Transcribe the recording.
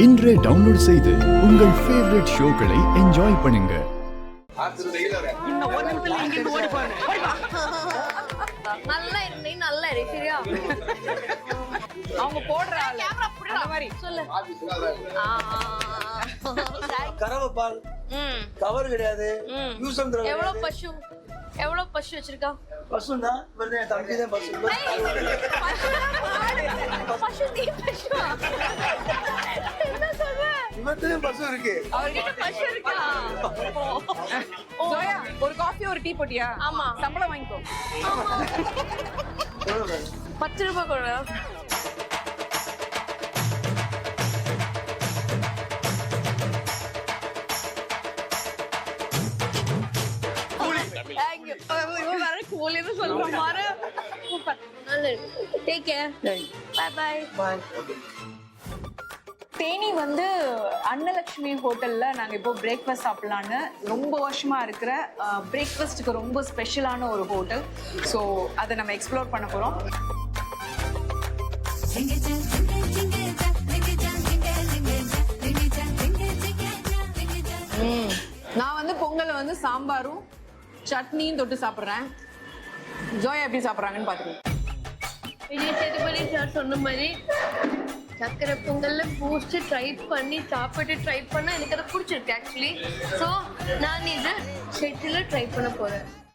இன்றே டவுன்லோட் செய்து உங்கள் ஃபேவரட் ஷோக்களை என்ஜாய் பண்ணுங்க. நல்லா இரு, நல்லா இரு, சரியா? அவங்க போடுற அந்த மாதிரி சொல்லு. கறவை பால் கவர் கிடையாது. எவ்வளவு பசு வச்சிருக்கா? பசுந்தா இவர்தான் என் தம்பி தான் பசு. பசு நீ பசுவா? என்ன சொல்ற? இவர்தான் பசு இருக்கு. அவர்கிட்ட பசு இருக்கா? ஜோயா ஒரு காஃபி ஒரு டீ போட்டியா? ஆமா. சம்பளம் வாங்கிக்கோ. 10 ரூபாய் கொடு. தேனி வந்து அன்னலட்சுமி ஹோட்டல்ல நாங்க இப்போ பிரேக்ஃபாஸ்ட் சாப்பிடலான்னு ரொம்ப வருஷமா இருக்கிற பிரேக்ஃபாஸ்ட்டுக்கு ரொம்ப ஸ்பெஷலான ஒரு ஹோட்டல். ஸோ அதை நம்ம எக்ஸ்ப்ளோர் பண்ண போறோம். நான் வந்து பொங்கலை வந்து சாம்பாரும் சட்னியும் தொட்டு சாப்பிட்றேன். ஜோயா எப்படி சாப்பிட்றாங்கன்னு பார்த்துக்கோங்க. விஜய் சேதுபதி சார் சொன்ன மாதிரி சக்கரை பொங்கல்ல பூஸ்ட் ட்ரை பண்ணி ட்ரை பண்ண எனக்கு அது பிடிச்சிருக்கு ஆக்சுவலி. ஸோ நான் இது செட்டில் ட்ரை பண்ண போறேன்.